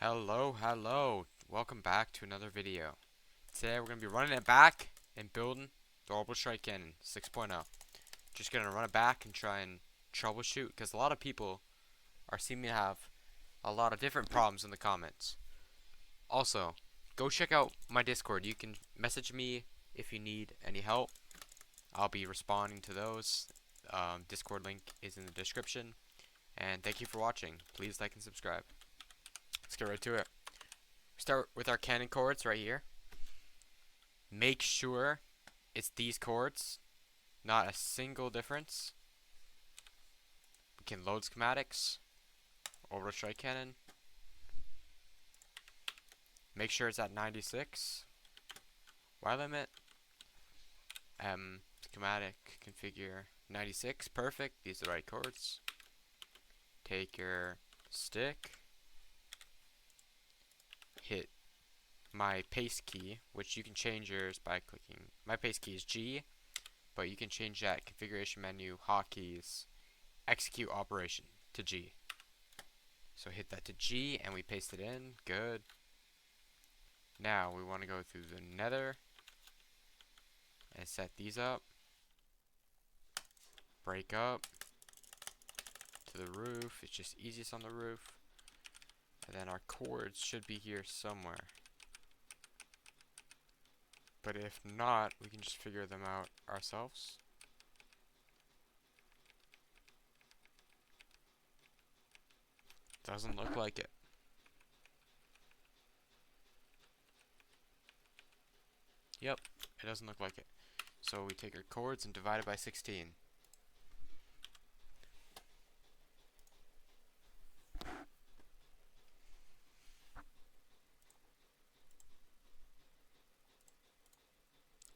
Hello, welcome back to another video. Today we're going to be running it back and building the Orbital Strike Cannon 6.0. Just going to run it back and try and troubleshoot because a lot of people are seeming to have a lot of different problems in the comments. Also, go check out my Discord. You can message me if you need any help. I'll be responding to those. Discord link is in the description. And thank you for watching. Please like and subscribe. Let's get right to it. Start with our cannon cords right here. Make sure it's these cords, not a single difference. We can load schematics, orbital strike cannon. Make sure it's at 96. Y limit. Schematic configure 96. Perfect. These are the right cords. Take your stick. Hit my paste key, which you can change yours by clicking. My paste key is G, but you can change that configuration menu hotkeys execute operation to G. So hit that to G and we paste it in. Good. Now we want to go through the Nether and set these up. Break up to the roof. It's just easiest on the roof. And then our cords should be here somewhere. But if not, we can just figure them out ourselves. Doesn't look like it. Yep, it doesn't look like it. So we take our cords and divide it by 16.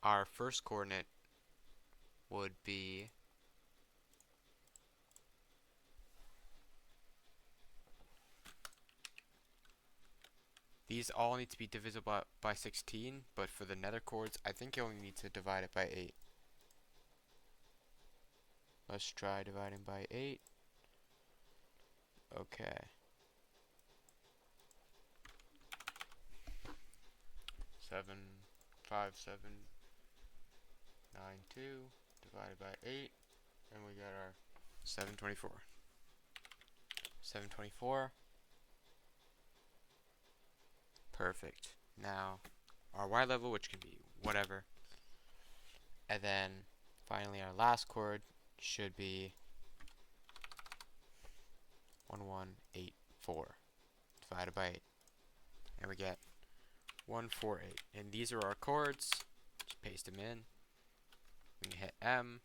Our first coordinate would be these all need to be divisible by 16, but for the nether cords, I think you only need to divide it by 8. Let's try dividing by 8. Okay. 7, 5, 7, 9, 2 divided by 8, and we got our 724. 724. Perfect. Now, our Y level, which can be whatever. And then, finally, our last chord should be 1184 divided by 8. And we get 148. And these are our chords. Just paste them in. We can hit M.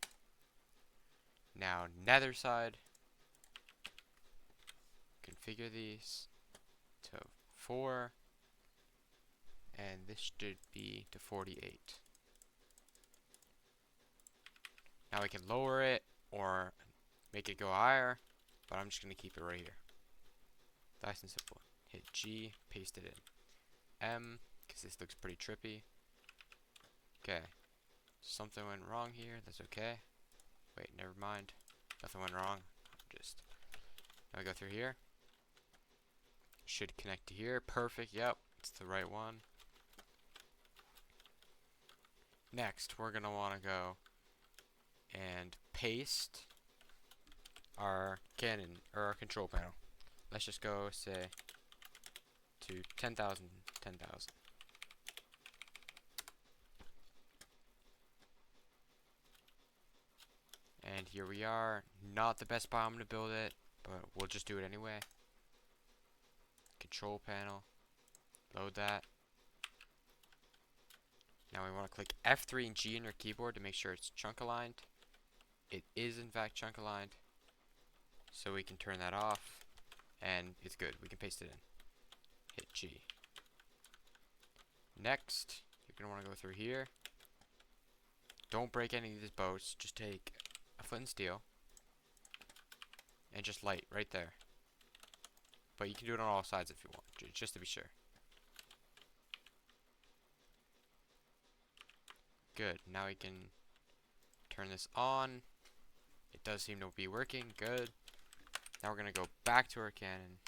Now, nether side. Configure these to 4. And this should be to 48. Now we can lower it or make it go higher, but I'm just going to keep it right here. Nice and simple. Hit G, paste it in. M, because this looks pretty trippy. Okay. Something went wrong here. That's okay. Wait, never mind. Nothing went wrong. Just now we go through here. Should connect to here. Perfect. Yep, it's the right one. Next, we're going to want to go and paste our cannon, or our control panel. Let's just go, say, to 10,000, 10,000. And here we are. Not the best biome to build it, but we'll just do it anyway. Control panel. Load that. Now we want to click F3 and G on your keyboard to make sure it's chunk aligned. It is in fact chunk aligned. So we can turn that off. And it's good. We can paste it in. Hit G. Next, you're going to want to go through here. Don't break any of these boats. Just take a flint and steel. And just light right there. But you can do it on all sides if you want, just to be sure. Good. Now we can turn this on. It does seem to be working. Good. Now we're going to go back to our cannon.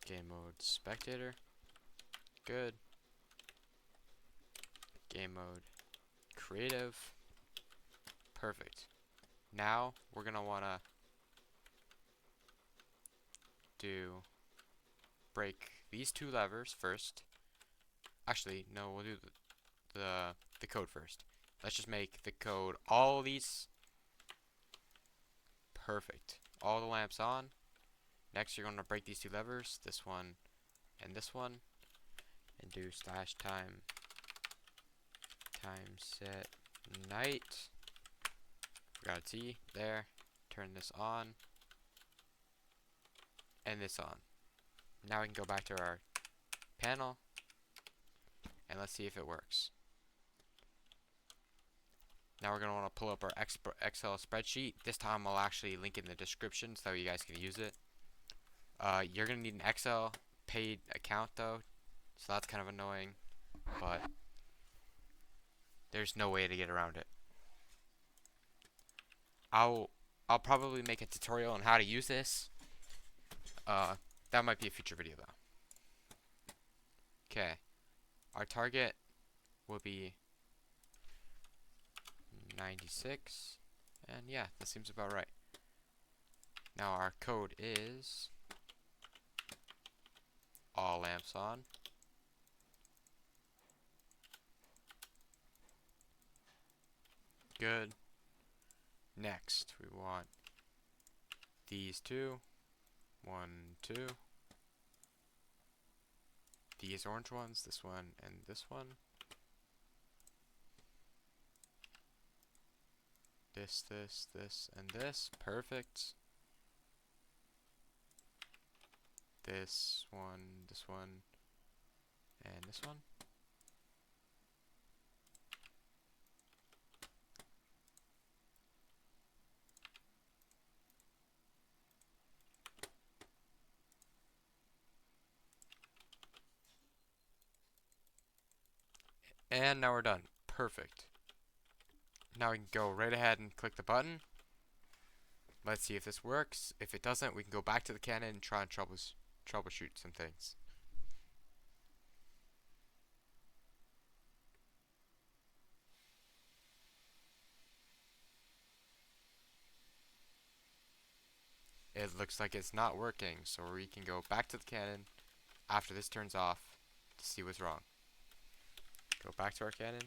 Game mode spectator. Good. Game mode creative. Perfect. Now we're gonna wanna break these two levers first. Actually, no, we'll do the code first. Let's just make the code all these. Perfect. All the lamps on. Next, you're going to break these two levers, this one and this one, and do /time set night. Forgot a T there. Turn this on and this on. Now we can go back to our panel and let's see if it works. Now we're going to want to pull up our Excel spreadsheet. This time I'll actually link in the description so you guys can use it. You're going to need an Excel paid account though, so that's kind of annoying, but there's no way to get around it. I'll probably make a tutorial on how to use this. That might be a future video though. Okay, our target will be 96, and yeah, that seems about right. Now our code is all lamps on. Good. Next, we want these two. 1, 2. These orange ones, this one and this one. This, and this. Perfect. This one, and this one. And now we're done. Perfect. Now we can go right ahead and click the button. Let's see if this works. If it doesn't, we can go back to the cannon and try and troubleshoot some things. It looks like it's not working, so we can go back to the cannon after this turns off to see what's wrong. Go back to our cannon.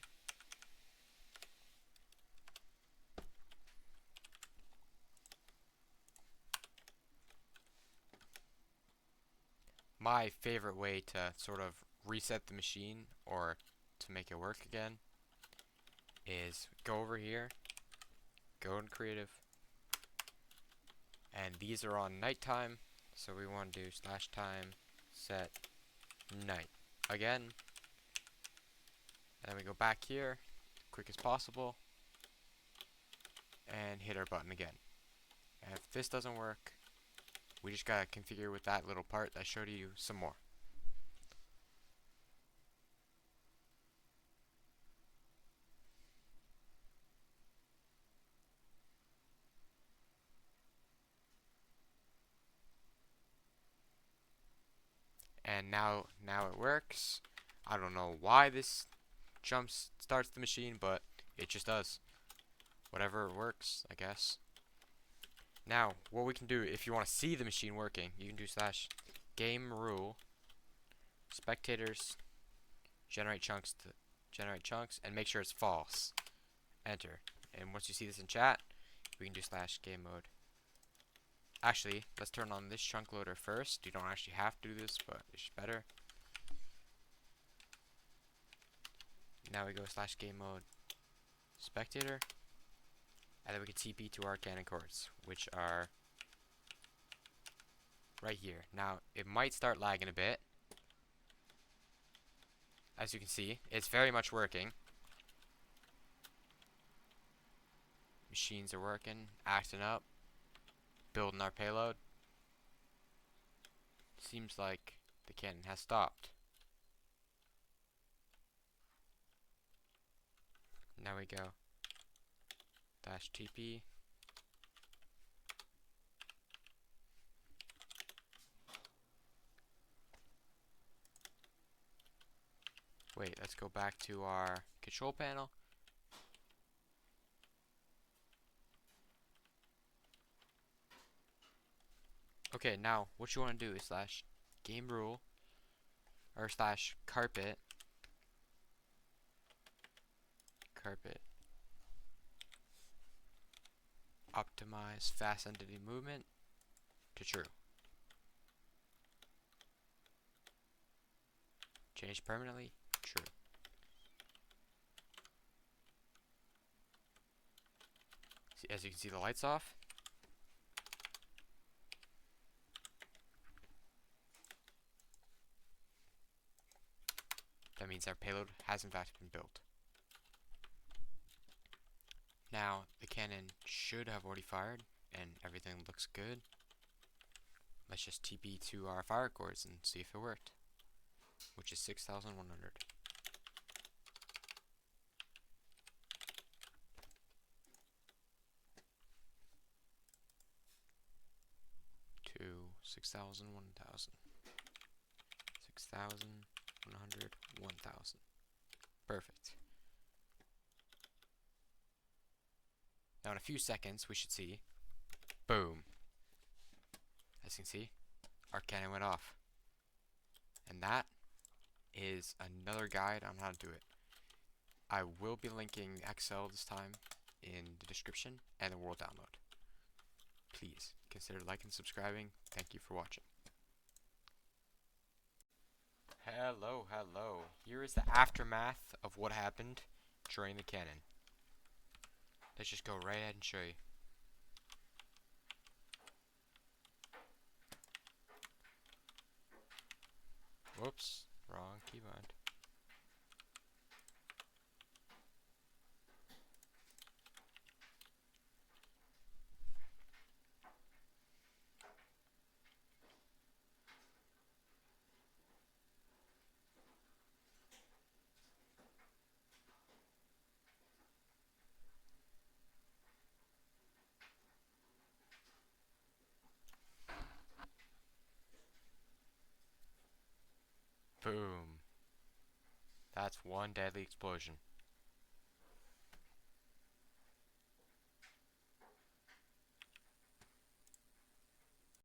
My favorite way to sort of reset the machine or to make it work again is go over here, go in creative, and these are on nighttime, so we want to do /time set night again, and then we go back here quick as possible and hit our button again. And if this doesn't work, we just gotta configure with that little part that I showed you some more. And now it works. I don't know why this starts the machine, but it just does. Whatever works, I guess. Now, what we can do, if you want to see the machine working, you can do /game rule spectators generate chunks and make sure it's false. Enter. And once you see this in chat, we can do /game mode. Actually, let's turn on this chunk loader first. You don't actually have to do this, but it's better. Now we go /game mode spectator, and then we can TP to our cannon cords, which are right here. Now it might start lagging a bit. As you can see, it's very much working. Machines are working, acting up, building our payload. Seems like the cannon has stopped. Now we go -TP. Wait, let's go back to our control panel. Okay, now what you want to do is slash game rule or slash carpet optimize fast entity movement to true. Change permanently, true. See, as you can see, the light's off. That means our payload has in fact been built. Now, the cannon should have already fired, and everything looks good. Let's just TP to our fire cores and see if it worked, which is 6,100. To 6,000, 1,000. 6,000, 100, 1,000. Perfect. Now in a few seconds we should see, boom. As you can see, our cannon went off. And that is another guide on how to do it. I will be linking Excel this time in the description and the world download. Please consider liking and subscribing. Thank you for watching. Hello. Here is the aftermath of what happened during the cannon. Let's just go right ahead and show you. Whoops, wrong keybind. Boom. That's one deadly explosion.